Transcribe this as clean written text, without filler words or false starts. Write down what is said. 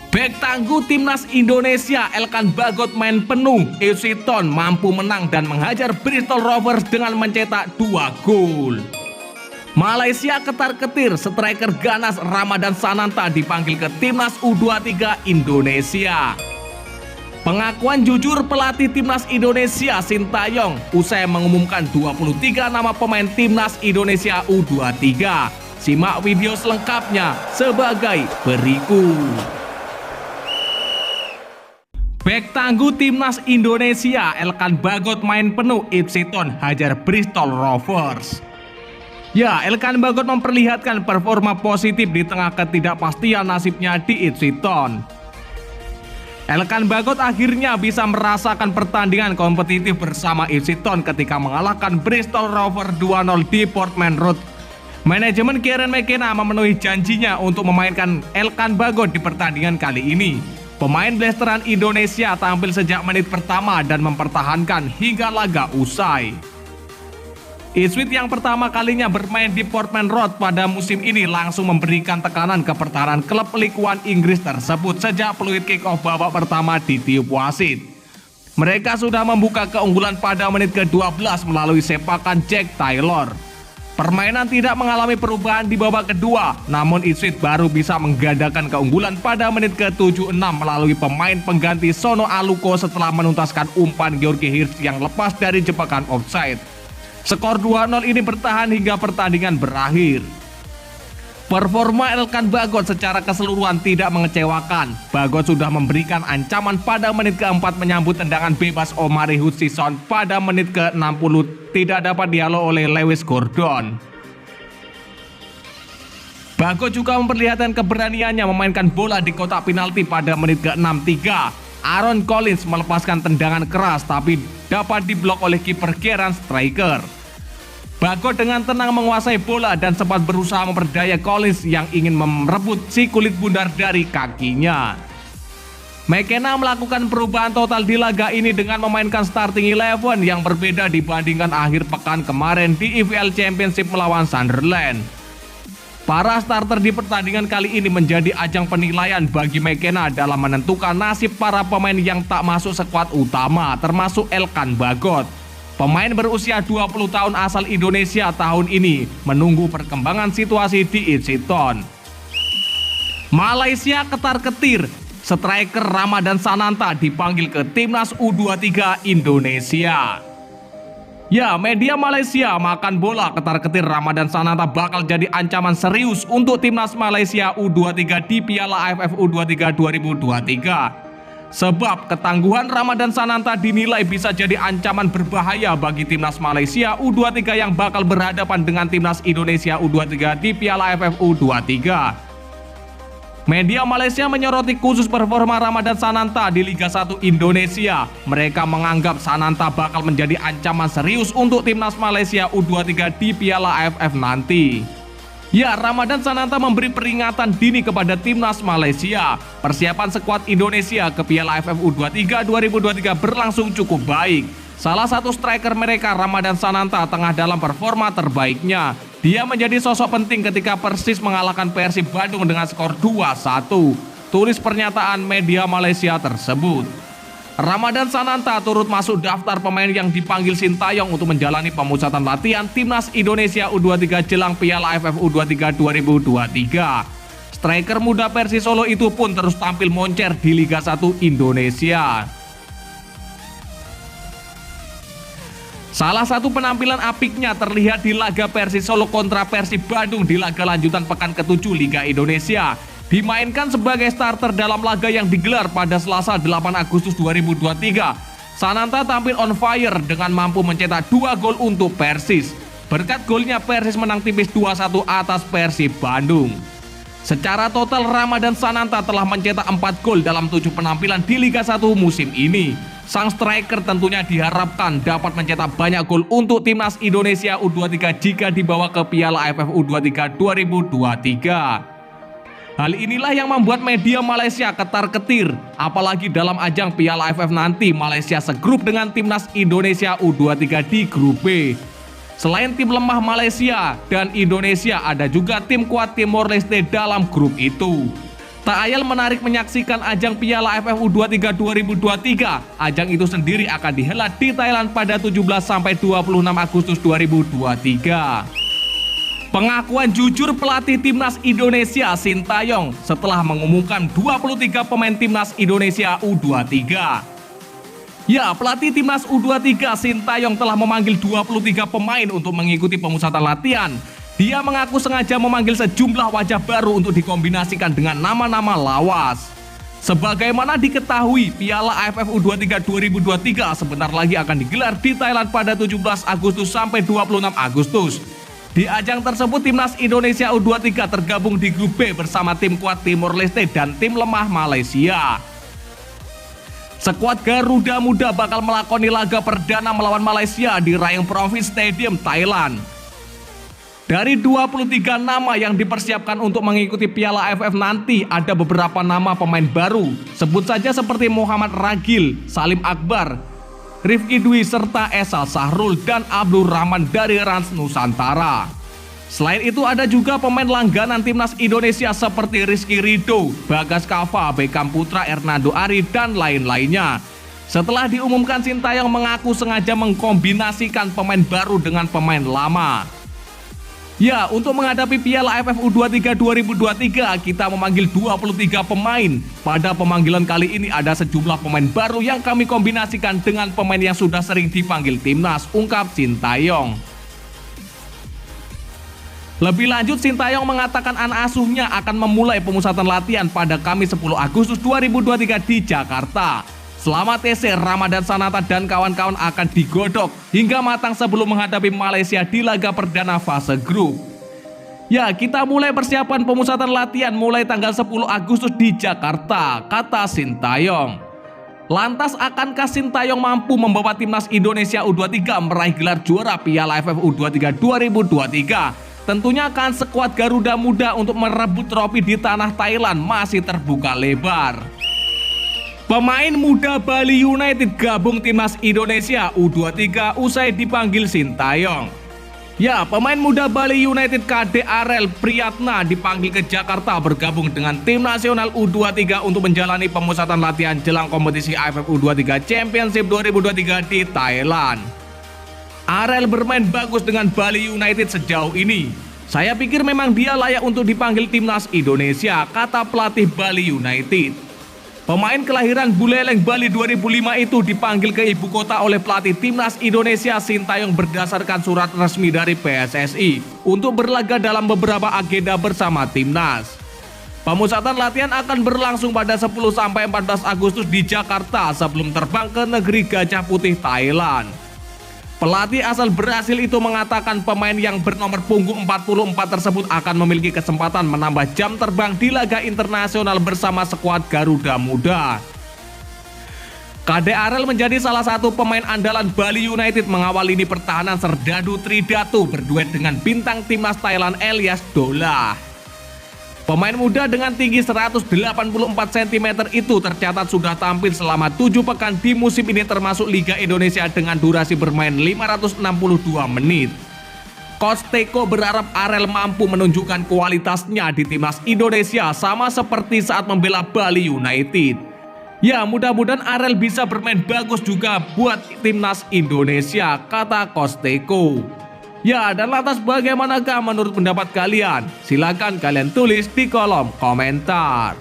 Bek tangguh timnas Indonesia Elkan Bagot main penuh, FC Ton mampu menang dan menghajar Bristol Rovers dengan mencetak 2 gol. Malaysia ketar-ketir, striker ganas Ramadan Sananta dipanggil ke timnas U23 Indonesia. Pengakuan jujur pelatih timnas Indonesia Sintayong usai mengumumkan 23 nama pemain timnas Indonesia U23. Simak video selengkapnya sebagai berikut. Bek tangguh timnas Indonesia Elkan Bagot main penuh, FC Ton hajar Bristol Rovers. Ya, Elkan Bagot memperlihatkan performa positif di tengah ketidakpastian nasibnya di FC Ton. Elkan Bagot akhirnya bisa merasakan pertandingan kompetitif bersama FC Ton ketika mengalahkan Bristol Rovers 2-0 di Portman Road. Manajemen Kieran McKenna memenuhi janjinya untuk memainkan Elkan Bagot di pertandingan kali ini. Pemain blasteran Indonesia tampil sejak menit pertama dan mempertahankan hingga laga usai. Ipswich yang pertama kalinya bermain di Portman Road pada musim ini langsung memberikan tekanan ke pertahanan klub Ligue 1 Inggris tersebut sejak peluit kick-off babak pertama ditiup wasit. Mereka sudah membuka keunggulan pada menit ke-12 melalui sepakan Jack Taylor. Permainan tidak mengalami perubahan di babak kedua, namun Ipswich baru bisa menggandakan keunggulan pada menit ke-76 melalui pemain pengganti Sono Aluko setelah menuntaskan umpan George Hirsch yang lepas dari jebakan offside. Skor 2-0 ini bertahan hingga pertandingan berakhir. Performa Elkan Bagot secara keseluruhan tidak mengecewakan. Bagot sudah memberikan ancaman pada menit ke-4 menyambut tendangan bebas Omari Hutchison pada menit ke-60 tidak dapat dihalau oleh Lewis Gordon. Bagot juga memperlihatkan keberaniannya memainkan bola di kotak penalti pada menit ke-63. Aaron Collins melepaskan tendangan keras tapi dapat diblok oleh kiper Kieran Striker. Bagot dengan tenang menguasai bola dan sempat berusaha memperdaya Collins yang ingin merebut si kulit bundar dari kakinya. McKenna melakukan perubahan total di laga ini dengan memainkan starting 11 yang berbeda dibandingkan akhir pekan kemarin di EFL Championship melawan Sunderland. Para starter di pertandingan kali ini menjadi ajang penilaian bagi McKenna dalam menentukan nasib para pemain yang tak masuk skuad utama, termasuk Elkan Bagot. Pemain berusia 20 tahun asal Indonesia tahun ini menunggu perkembangan situasi di FC Ton. Malaysia ketar-ketir, striker Ramadan Sananta dipanggil ke timnas U23 Indonesia. Ya, media Malaysia makan bola ketar-ketir Ramadan Sananta bakal jadi ancaman serius untuk timnas Malaysia U23 di Piala AFF U23 2023. Sebab ketangguhan Ramadan Sananta dinilai bisa jadi ancaman berbahaya bagi timnas Malaysia U23 yang bakal berhadapan dengan timnas Indonesia U23 di Piala AFF U23. Media Malaysia menyoroti khusus performa Ramadan Sananta di Liga 1 Indonesia. Mereka menganggap Sananta bakal menjadi ancaman serius untuk timnas Malaysia U23 di Piala AFF nanti. Ya, Ramadan Sananta memberi peringatan dini kepada timnas Malaysia. Persiapan skuad Indonesia ke Piala AFF U23 2023 berlangsung cukup baik. Salah satu striker mereka, Ramadan Sananta, tengah dalam performa terbaiknya. Dia menjadi sosok penting ketika Persis mengalahkan Persib Bandung dengan skor 2-1. Tulis pernyataan media Malaysia tersebut. Ramadan Sananta turut masuk daftar pemain yang dipanggil Sintayong untuk menjalani pemusatan latihan timnas Indonesia U23 jelang Piala AFF U23 2023. Striker muda Persis Solo itu pun terus tampil moncer di Liga 1 Indonesia. Salah satu penampilan apiknya terlihat di laga Persis Solo kontra Persib Bandung di laga lanjutan pekan ke-7 Liga Indonesia. Dimainkan sebagai starter dalam laga yang digelar pada Selasa 8 Agustus 2023. Sananta tampil on fire dengan mampu mencetak 2 gol untuk Persis. Berkat golnya Persis menang tipis 2-1 atas Persib Bandung. Secara total Ramadan Sananta telah mencetak 4 gol dalam 7 penampilan di Liga 1 musim ini. Sang striker tentunya diharapkan dapat mencetak banyak gol untuk timnas Indonesia U23 jika dibawa ke Piala AFF U23 2023. Hal inilah yang membuat media Malaysia ketar-ketir, apalagi dalam ajang Piala AFF nanti Malaysia segrup dengan timnas Indonesia U23 di grup B. Selain tim lemah Malaysia dan Indonesia, ada juga tim kuat Timor Leste dalam grup itu. Tak ayal menarik menyaksikan ajang Piala AFF U23 2023. Ajang itu sendiri akan dihelat di Thailand pada 17-26 Agustus 2023. Pengakuan jujur pelatih Timnas Indonesia Sintayong setelah mengumumkan 23 pemain Timnas Indonesia U23. Ya, pelatih Timnas U23 Sintayong telah memanggil 23 pemain untuk mengikuti pemusatan latihan. Dia mengaku sengaja memanggil sejumlah wajah baru untuk dikombinasikan dengan nama-nama lawas. Sebagaimana diketahui, Piala AFF U23 2023 sebentar lagi akan digelar di Thailand pada 17 Agustus sampai 26 Agustus. Di ajang tersebut, Timnas Indonesia U23 tergabung di grup B bersama tim kuat Timor Leste dan tim lemah Malaysia. Skuad Garuda Muda bakal melakoni laga perdana melawan Malaysia di Rayong Province Stadium, Thailand. Dari 23 nama yang dipersiapkan untuk mengikuti Piala AFF nanti, ada beberapa nama pemain baru. Sebut saja seperti Muhammad Ragil, Salim Akbar, Rifki Dwi, serta Esal Sahrul dan Abdul Rahman dari Rans Nusantara. Selain itu ada juga pemain langganan Timnas Indonesia seperti Rizky Ridho, Bagas Kava, Beckham Putra, Hernando Ari, dan lain-lainnya. Setelah diumumkan, Sintayong mengaku sengaja mengkombinasikan pemain baru dengan pemain lama. Ya, untuk menghadapi Piala AFF U23 2023, kita memanggil 23 pemain. Pada pemanggilan kali ini ada sejumlah pemain baru yang kami kombinasikan dengan pemain yang sudah sering dipanggil Timnas, ungkap Sintayong. Lebih lanjut, Sintayong mengatakan anak asuhnya akan memulai pemusatan latihan pada Kamis 10 Agustus 2023 di Jakarta. Selama TC, Ramadan Sananta dan kawan-kawan akan digodok hingga matang sebelum menghadapi Malaysia di laga perdana fase grup. Ya, kita mulai persiapan pemusatan latihan mulai tanggal 10 Agustus di Jakarta, kata Sintayong. Lantas, akankah Sintayong mampu membawa Timnas Indonesia U23 meraih gelar juara Piala AFF U23 2023? Tentunya kan skuad Garuda Muda untuk merebut trofi di tanah Thailand masih terbuka lebar. Pemain muda Bali United gabung Timnas Indonesia U23 usai dipanggil Sintayong. Ya, pemain muda Bali United KD Arel Priyatna dipanggil ke Jakarta bergabung dengan tim nasional U23 untuk menjalani pemusatan latihan jelang kompetisi AFF U23 Championship 2023 di Thailand. Arel bermain bagus dengan Bali United sejauh ini. Saya pikir memang dia layak untuk dipanggil Timnas Indonesia, kata pelatih Bali United. Pemain kelahiran Buleleng, Bali 2005 itu dipanggil ke ibu kota oleh pelatih Timnas Indonesia Sintayong berdasarkan surat resmi dari PSSI untuk berlaga dalam beberapa agenda bersama Timnas. Pemusatan latihan akan berlangsung pada 10-14 Agustus di Jakarta sebelum terbang ke negeri Gajah Putih, Thailand. Pelatih asal Brasil itu mengatakan pemain yang bernomor punggung 44 tersebut akan memiliki kesempatan menambah jam terbang di laga internasional bersama skuad Garuda Muda. KD Arel menjadi salah satu pemain andalan Bali United mengawal lini pertahanan Serdadu Tridatu berduet dengan bintang timnas Thailand Elias Dolah. Pemain muda dengan tinggi 184 cm itu tercatat sudah tampil selama 7 pekan di musim ini termasuk Liga Indonesia dengan durasi bermain 562 menit. Coach Teko berharap Arel mampu menunjukkan kualitasnya di Timnas Indonesia sama seperti saat membela Bali United. Ya, mudah-mudahan Arel bisa bermain bagus juga buat Timnas Indonesia, kata Coach Teko. Ya, dan lantas bagaimanakah menurut pendapat kalian? Silakan kalian tulis di kolom komentar.